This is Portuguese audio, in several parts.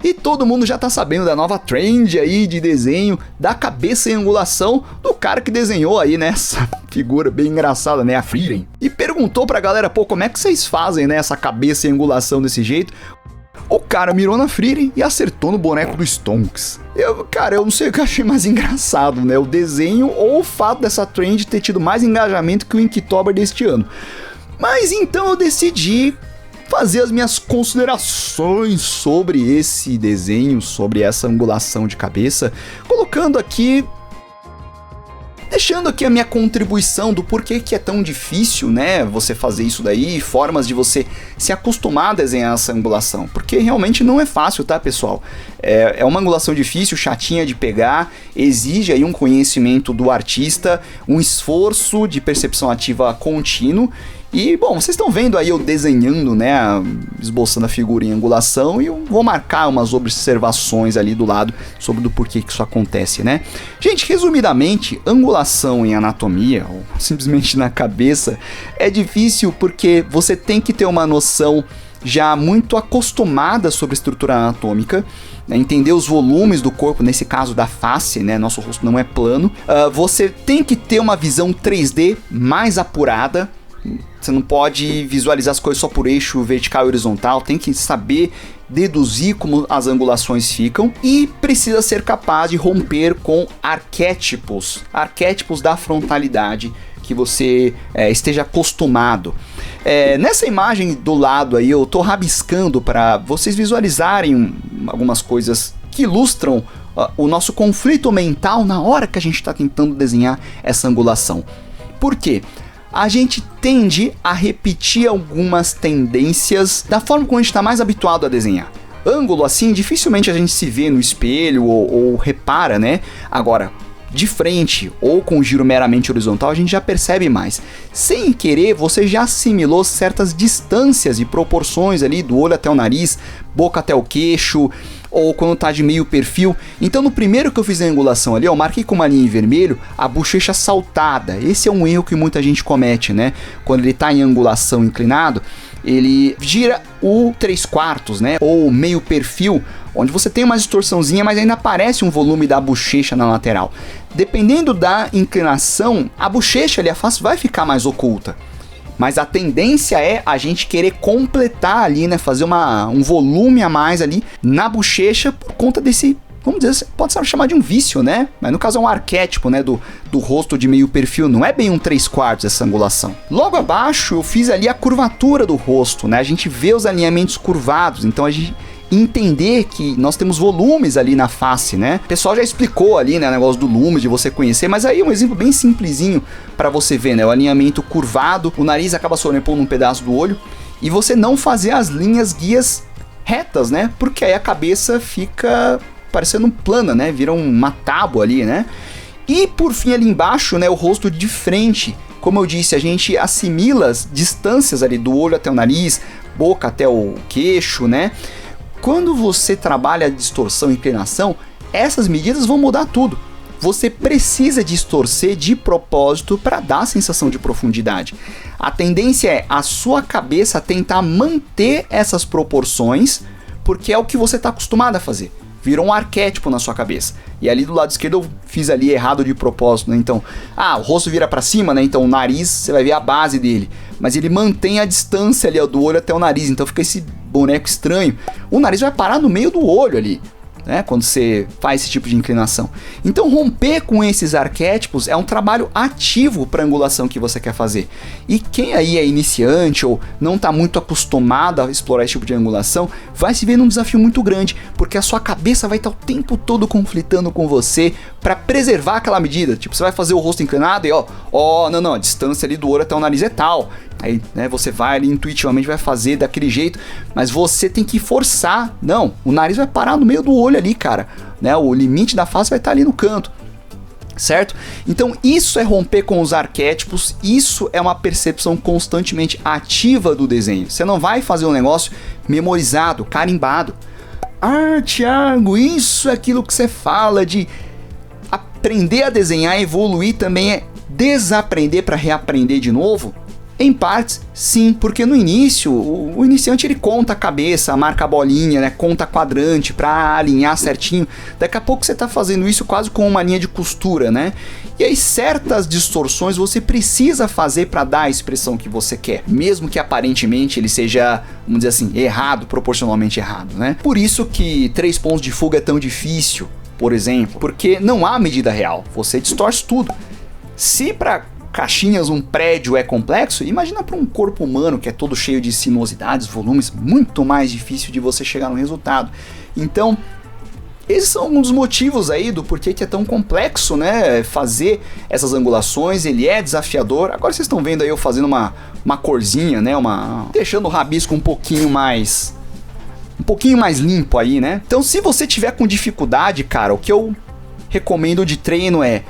E todo mundo já tá sabendo da nova trend aí de desenho da cabeça em angulação do cara que desenhou aí, né, essa figura bem engraçada, né, a Frieren. E perguntou pra galera, pô, como é que vocês fazem, né, essa cabeça em angulação desse jeito? O cara mirou na Frieren e acertou no boneco do Stonks. Cara, eu não sei o que eu achei mais engraçado, né, o desenho ou o fato dessa trend ter tido mais engajamento que o Inktober deste ano. Mas então eu decidi fazer as minhas considerações sobre esse desenho, sobre essa angulação de cabeça, colocando aqui, deixando aqui a minha contribuição do porquê que é tão difícil, né, você fazer isso daí, formas de você se acostumar a desenhar essa angulação, porque realmente não é fácil, tá, pessoal? É uma angulação difícil, chatinha de pegar, exige aí um conhecimento do artista, um esforço de percepção ativa contínuo. E, bom, vocês estão vendo aí eu desenhando, né, esboçando a figura em angulação, e eu vou marcar umas observações ali do lado sobre do porquê que isso acontece, né? Gente, resumidamente, angulação em anatomia, ou simplesmente na cabeça, é difícil porque você tem que ter uma noção já muito acostumada sobre a estrutura anatômica, né, entender os volumes do corpo, nesse caso da face, né, nosso rosto não é plano. Você tem que ter uma visão 3D mais apurada. Você não pode visualizar as coisas só por eixo vertical e horizontal, tem que saber deduzir como as angulações ficam e precisa ser capaz de romper com arquétipos da frontalidade que você esteja acostumado. Nessa imagem do lado aí eu tô rabiscando para vocês visualizarem algumas coisas que ilustram o nosso conflito mental na hora que a gente está tentando desenhar essa angulação. Por quê? A gente tende a repetir algumas tendências da forma como a gente está mais habituado a desenhar. Ângulo assim, dificilmente a gente se vê no espelho ou repara, né? Agora, de frente ou com giro meramente horizontal, a gente já percebe mais. Sem querer, você já assimilou certas distâncias e proporções ali do olho até o nariz, boca até o queixo, ou quando tá de meio perfil. Então no primeiro que eu fiz a angulação ali, eu marquei com uma linha em vermelho a bochecha saltada. Esse é um erro que muita gente comete, né? Quando ele tá em angulação inclinado, ele gira o 3/4, né? Ou meio perfil, onde você tem uma distorçãozinha, mas ainda aparece um volume da bochecha na lateral. Dependendo da inclinação, a bochecha ali, a face vai ficar mais oculta. Mas a tendência é a gente querer completar ali, né? Fazer um volume a mais ali na bochecha por conta desse, vamos dizer, pode ser chamar de um vício, né? Mas no caso é um arquétipo, né? Do rosto de meio perfil, não é bem um 3/4 essa angulação. Logo abaixo eu fiz ali a curvatura do rosto, né? A gente vê os alinhamentos curvados, então a gente entender que nós temos volumes ali na face, né? O pessoal já explicou ali, né, o negócio do lume, de você conhecer, mas aí é um exemplo bem simplesinho para você ver, né? O alinhamento curvado, o nariz acaba sobrepondo um pedaço do olho e você não fazer as linhas guias retas, né? Porque aí a cabeça fica parecendo plana, né? Vira uma tábua ali, né? E por fim ali embaixo, né, o rosto de frente. Como eu disse, a gente assimila as distâncias ali do olho até o nariz, boca até o queixo, né? Quando você trabalha a distorção e inclinação, essas medidas vão mudar tudo. Você precisa distorcer de propósito para dar a sensação de profundidade. A tendência é a sua cabeça tentar manter essas proporções, porque é o que você está acostumado a fazer. Virou um arquétipo na sua cabeça. E ali do lado esquerdo eu fiz ali errado de propósito, né? Então, o rosto vira para cima, né? Então o nariz, você vai ver a base dele. Mas ele mantém a distância ali, ó, do olho até o nariz. Então fica esse boneco estranho. O nariz vai parar no meio do olho ali, né? Quando você faz esse tipo de inclinação. Então romper com esses arquétipos é um trabalho ativo para a angulação que você quer fazer. E quem aí é iniciante ou não está muito acostumado a explorar esse tipo de angulação, vai se ver num desafio muito grande, porque a sua cabeça vai estar o tempo todo conflitando com você para preservar aquela medida. Tipo, você vai fazer o rosto inclinado e não, a distância ali do olho até o nariz é tal. Aí, né, você vai ali intuitivamente, vai fazer daquele jeito, mas você tem que forçar. Não, o nariz vai parar no meio do olho ali, cara, né? O limite da face vai estar ali no canto, certo? Então isso é romper com os arquétipos, isso é uma percepção constantemente ativa do desenho. Você não vai fazer um negócio memorizado, carimbado. Thiago, isso é aquilo que você fala de aprender a desenhar, evoluir também é desaprender para reaprender de novo? Em partes, sim, porque no início, o iniciante ele conta a cabeça, marca a bolinha, né, conta quadrante para alinhar certinho. Daqui a pouco você está fazendo isso quase com uma linha de costura, né? E aí certas distorções você precisa fazer para dar a expressão que você quer, mesmo que aparentemente ele seja, vamos dizer assim, errado, proporcionalmente errado, né? Por isso que 3 pontos de fuga é tão difícil, por exemplo, porque não há medida real, você distorce tudo. Se para caixinhas um prédio é complexo, imagina para um corpo humano que é todo cheio de sinuosidades, volumes, muito mais difícil de você chegar no resultado. Então, esses são alguns dos motivos aí do porquê que é tão complexo, né, fazer essas angulações, ele é desafiador. Agora vocês estão vendo aí eu fazendo uma corzinha, né, deixando o rabisco um pouquinho mais limpo aí, né. Então se você tiver com dificuldade, cara, o que eu recomendo de treino é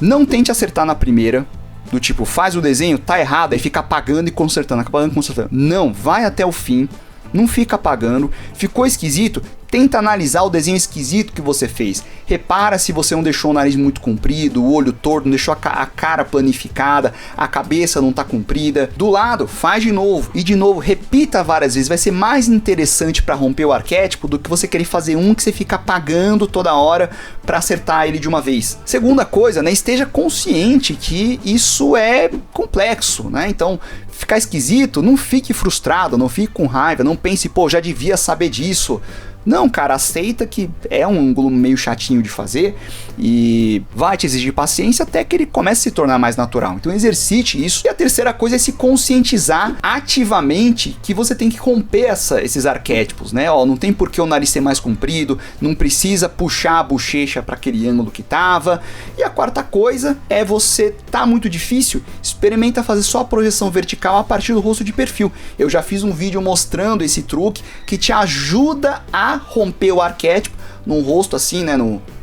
não tente acertar na primeira, do tipo, faz o desenho, tá errado, aí fica apagando e consertando, apagando e consertando. Não, vai até o fim, não fica apagando, ficou esquisito, tenta analisar o desenho esquisito que você fez. Repara se você não deixou o nariz muito comprido, o olho torto, não deixou a cara planificada, a cabeça não tá comprida. Do lado, faz de novo e de novo, repita várias vezes. Vai ser mais interessante para romper o arquétipo do que você querer fazer um que você fica apagando toda hora para acertar ele de uma vez. Segunda coisa, né, esteja consciente que isso é complexo, né? Então, ficar esquisito, não fique frustrado, não fique com raiva, não pense, pô, já devia saber disso. Não, cara, aceita que é um ângulo meio chatinho de fazer e vai te exigir paciência até que ele comece a se tornar mais natural. Então exercite isso. E a terceira coisa é se conscientizar ativamente que você tem que romper esses arquétipos, né? Ó, não tem por que o nariz ser mais comprido, não precisa puxar a bochecha para aquele ângulo que tava. E a quarta coisa é você tá muito difícil, experimenta fazer só a projeção vertical a partir do rosto de perfil. Eu já fiz um vídeo mostrando esse truque que te ajuda a romper o arquétipo num rosto assim, né,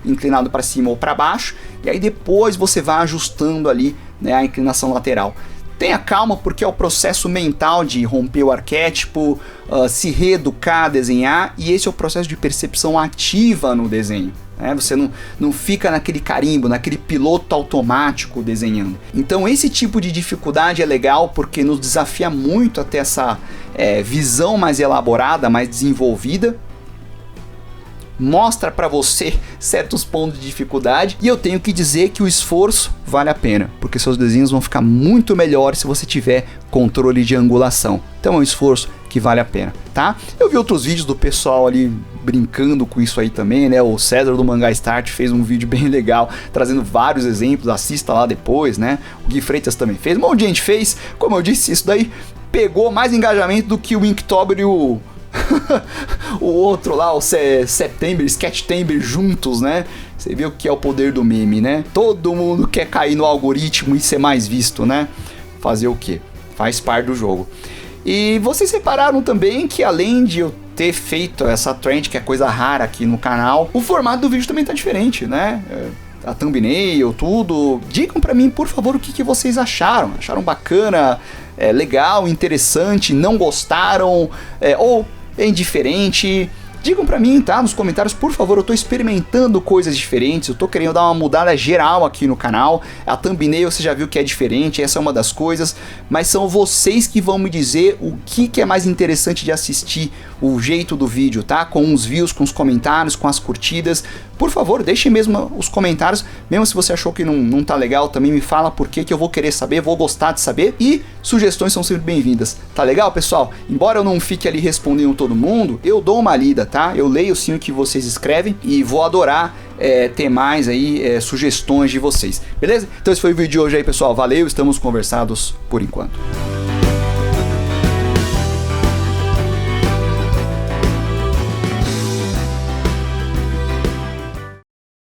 inclinado para cima ou para baixo, e aí depois você vai ajustando ali, né, a inclinação lateral. Tenha calma, porque é o processo mental de romper o arquétipo, se reeducar, desenhar, e esse é o processo de percepção ativa no desenho. Você não fica naquele carimbo, naquele piloto automático desenhando. Então esse tipo de dificuldade é legal porque nos desafia muito até essa visão mais elaborada, mais desenvolvida. Mostra para você certos pontos de dificuldade e eu tenho que dizer que o esforço vale a pena, porque seus desenhos vão ficar muito melhores se você tiver controle de angulação. Então é um esforço que vale a pena, tá? Eu vi outros vídeos do pessoal ali brincando com isso aí também, né? O César do Mangá Start fez um vídeo bem legal, trazendo vários exemplos, assista lá depois, né? O Gui Freitas também fez, um monte de gente fez. Como eu disse, isso daí pegou mais engajamento do que o Inktober e o outro lá, o Sketchtember juntos, né? Você viu o que é o poder do meme, né? Todo mundo quer cair no algoritmo e ser mais visto, né? Fazer o quê? Faz parte do jogo. E vocês repararam também que além de eu ter feito essa trend, que é coisa rara aqui no canal, o formato do vídeo também tá diferente, né? A thumbnail, tudo. Digam pra mim, por favor, o que vocês acharam. Acharam bacana, legal, interessante, não gostaram, ou é indiferente? Digam pra mim, tá? Nos comentários, por favor, eu tô experimentando coisas diferentes, eu tô querendo dar uma mudada geral aqui no canal. A thumbnail você já viu que é diferente, essa é uma das coisas, mas são vocês que vão me dizer o que é mais interessante de assistir, o jeito do vídeo, tá? Com os views, com os comentários, com as curtidas. Por favor, deixem mesmo os comentários, mesmo se você achou que não tá legal, também me fala por que eu vou querer saber, vou gostar de saber, e sugestões são sempre bem-vindas. Tá legal, pessoal? Embora eu não fique ali respondendo todo mundo, eu dou uma lida, tá? Eu leio sim o que vocês escrevem e vou adorar ter mais aí sugestões de vocês, beleza? Então esse foi o vídeo de hoje aí, pessoal. Valeu, estamos conversados por enquanto.